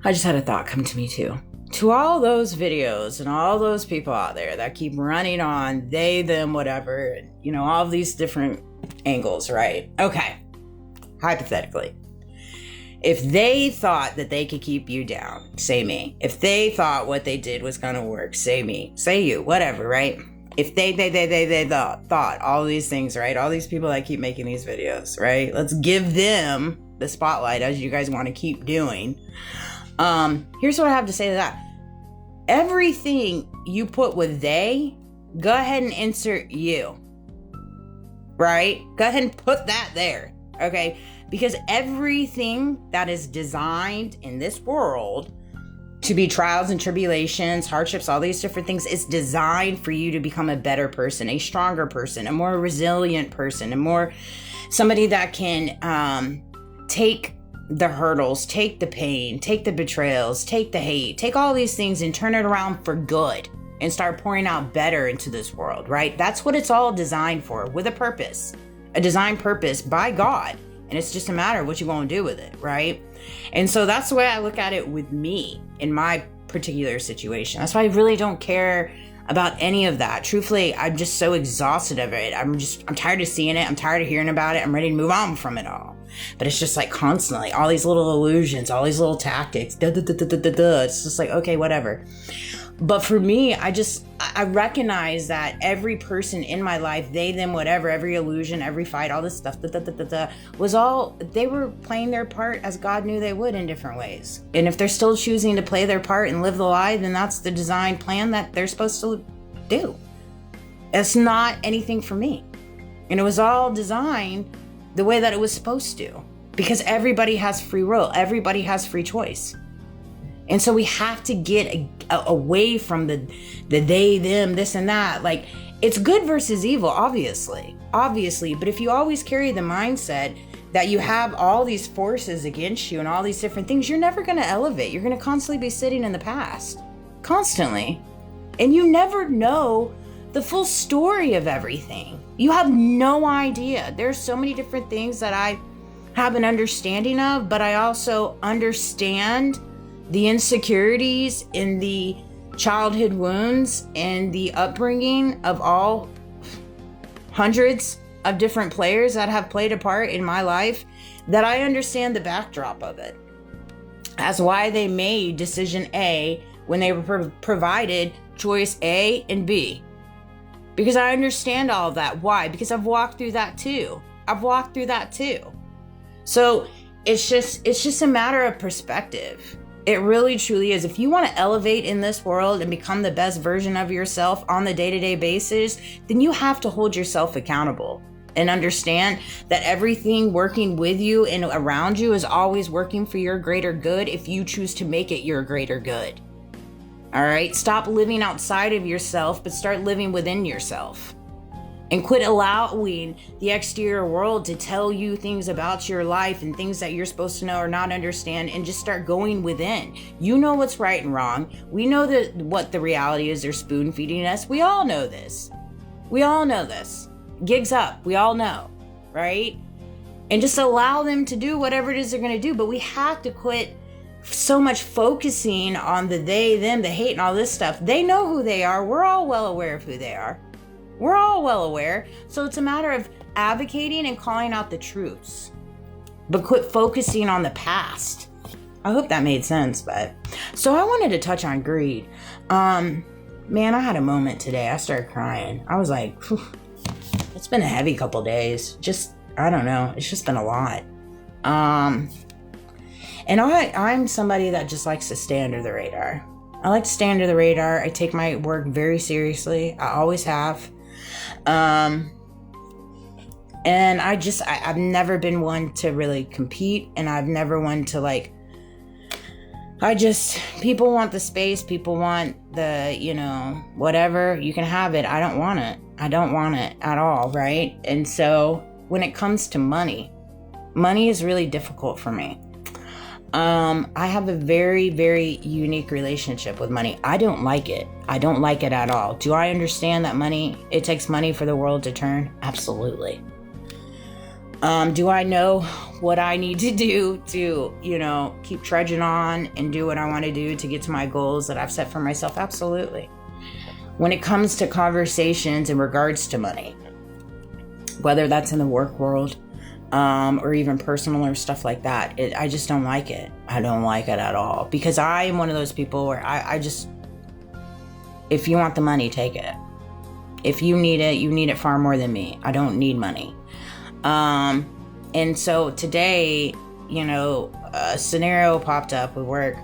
I just had a thought come to me too. To all those videos and all those people out there that keep running on they, them, whatever, and, all of these different angles, right? Okay. Hypothetically, if they thought that they could keep you down, say me. If they thought what they did was going to work, say me. Say you, whatever, right? If they thought all these things, right? All these people that keep making these videos, right? Let's give them the spotlight as you guys want to keep doing. Here's what I have to say to that. Everything you put with they, go ahead and insert you. Right? Go ahead and put that there. Okay? Because everything that is designed in this world to be trials and tribulations, hardships, all these different things, is designed for you to become a better person, a stronger person, a more resilient person, a more somebody that can take the hurdles, take the pain, take the betrayals, take the hate, take all these things and turn it around for good and start pouring out better into this world, right? That's what it's all designed for, with a purpose, a designed purpose by God. And it's just a matter of what you're going to do with it, right? And so that's the way I look at it with me in my particular situation. That's why I really don't care about any of that. Truthfully, I'm just so exhausted of it. I'm tired of seeing it. I'm tired of hearing about it. I'm ready to move on from it all. But it's just like constantly all these little illusions, all these little tactics. It's just like, okay, whatever. But for me, I recognize that every person in my life, they, them, whatever, every illusion, every fight, all this stuff, was all, they were playing their part as God knew they would in different ways. And if they're still choosing to play their part and live the lie, then that's the design plan that they're supposed to do. It's not anything for me. And it was all designed the way that it was supposed to. Because everybody has free will. Everybody has free choice. And so we have to get away from the they, them, this and that. Like, it's good versus evil, obviously. But if you always carry the mindset that you have all these forces against you and all these different things, you're never going to elevate. You're going to constantly be sitting in the past. Constantly. And you never know the full story of everything. You have no idea. There's so many different things that I have an understanding of, but I also understand the insecurities and the childhood wounds and the upbringing of all hundreds of different players that have played a part in my life, that I understand the backdrop of it. That's why they made decision A when they were provided choice A and B. Because I understand all of that. Why? Because I've walked through that too. So it's just a matter of perspective. It really truly is. If you want to elevate in this world and become the best version of yourself on the day-to-day basis, then you have to hold yourself accountable and understand that everything working with you and around you is always working for your greater good if you choose to make it your greater good. All right? Stop living outside of yourself, but start living within yourself. And quit allowing the exterior world to tell you things about your life and things that you're supposed to know or not understand, and just start going within. You know what's right and wrong. We know what the reality is. They're spoon feeding us. We all know this. Gigs up. We all know, right? And just allow them to do whatever it is they're going to do. But we have to quit so much focusing on the they, them, the hate, and all this stuff. They know who they are. We're all well aware of who they are. We're all well aware. So it's a matter of advocating and calling out the truths. But quit focusing on the past. I hope that made sense. But so I wanted to touch on greed. Man, I had a moment today. I started crying. I was like, whew, it's been a heavy couple days. I don't know. It's just been a lot. And I'm somebody that just likes to stay under the radar. I like to stay under the radar. I take my work very seriously. I always have. And I've never been one to really compete, and I've never one to people want the space, people want the, whatever, you can have it. I don't want it at all. Right. And so when it comes to money is really difficult for me. I have a very, very unique relationship with money. I don't like it. At all. Do I understand that it takes money for the world to turn? Absolutely. Do I know what I need to do to, keep trudging on and do what I want to do to get to my goals that I've set for myself? Absolutely. When it comes to conversations in regards to money, whether that's in the work world, or even personal or stuff like that, I just don't like it. I don't like it at all, because I am one of those people where I just, if you want the money, take it. If you need it far more than me. I don't need money. And so today, a scenario popped up with work,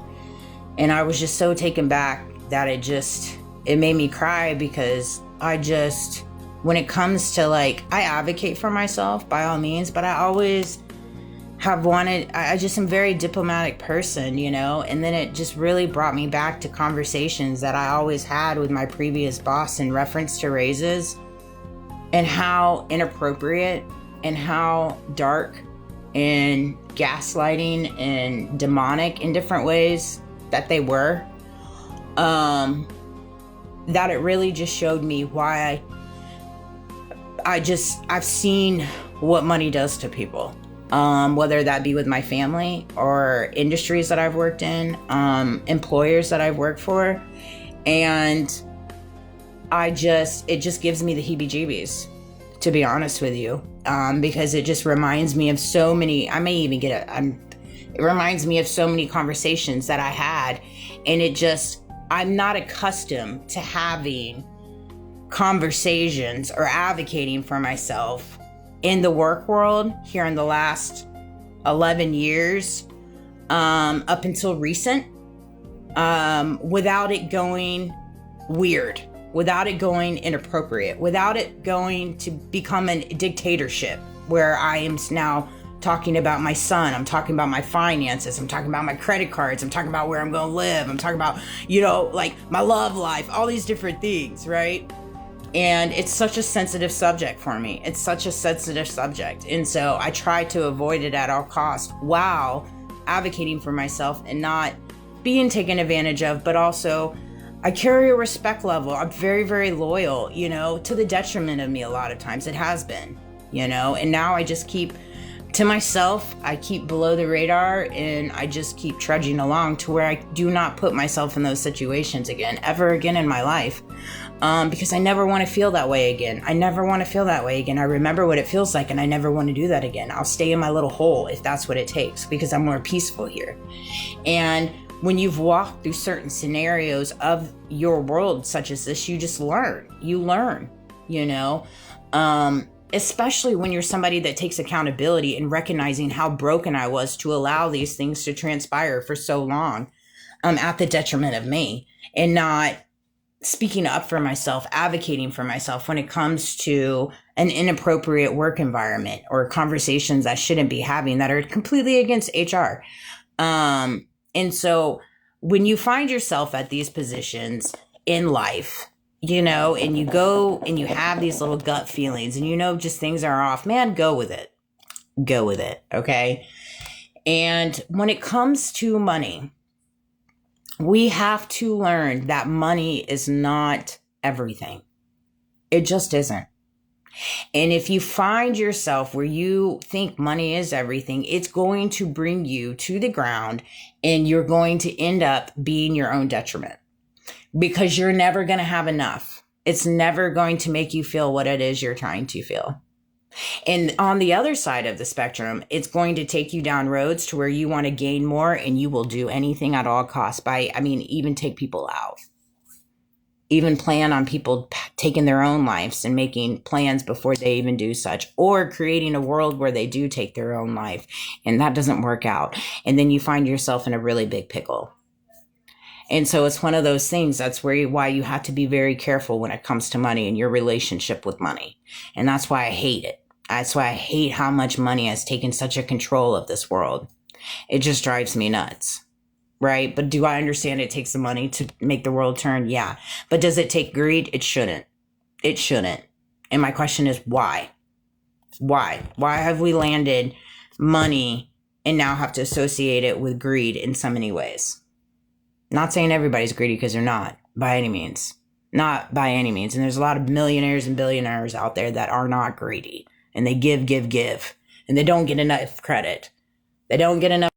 and I was just so taken back that it made me cry, because when it comes to I advocate for myself by all means, but I always have wanted, I just am a very diplomatic person, and then it just really brought me back to conversations that I always had with my previous boss in reference to raises, and how inappropriate and how dark and gaslighting and demonic in different ways that they were, that it really just showed me why I've seen what money does to people, whether that be with my family or industries that I've worked in, employers that I've worked for. And it just gives me the heebie-jeebies, to be honest with you, because it just reminds me of so many, it reminds me of so many conversations that I had, and I'm not accustomed to having conversations or advocating for myself in the work world here in the last 11 years, up until recent, without it going weird, without it going inappropriate, without it going to become a dictatorship where I am now talking about my son, I'm talking about my finances, I'm talking about my credit cards, I'm talking about where I'm going to live, I'm talking about, my love life, all these different things, right? And it's such a sensitive subject for me. It's such a sensitive subject. And so I try to avoid it at all costs while advocating for myself and not being taken advantage of, but also I carry a respect level. I'm very, very loyal, to the detriment of me a lot of times. It has been, and now I just keep to myself. I keep below the radar, and I just keep trudging along to where I do not put myself in those situations ever again in my life. Because I never want to feel that way again. I remember what it feels like, and I never want to do that again. I'll stay in my little hole if that's what it takes, because I'm more peaceful here. And when you've walked through certain scenarios of your world such as this, you just learn. Especially when you're somebody that takes accountability and recognizing how broken I was to allow these things to transpire for so long, at the detriment of me, and not speaking up for myself, advocating for myself when it comes to an inappropriate work environment or conversations I shouldn't be having that are completely against HR. And so when you find yourself at these positions in life, and you go and you have these little gut feelings and just things are off, man, go with it. Okay. And when it comes to money, we have to learn that money is not everything. It just isn't. And if you find yourself where you think money is everything, it's going to bring you to the ground, and you're going to end up being your own detriment, because you're never going to have enough. It's never going to make you feel what it is you're trying to feel. And on the other side of the spectrum, it's going to take you down roads to where you want to gain more, and you will do anything at all costs even take people out, even plan on people taking their own lives and making plans before they even do such, or creating a world where they do take their own life and that doesn't work out. And then you find yourself in a really big pickle. And so it's one of those things. That's why you have to be very careful when it comes to money and your relationship with money. And that's why I hate it. That's why I hate how much money has taken such a control of this world. It just drives me nuts, right? But do I understand it takes the money to make the world turn? Yeah. But does it take greed? It shouldn't. It shouldn't. And my question is why? Why? Why have we landed money and now have to associate it with greed in so many ways? Not saying everybody's greedy, because they're not, by any means. Not by any means. And there's a lot of millionaires and billionaires out there that are not greedy. And they give. and they don't get enough credit. They don't get enough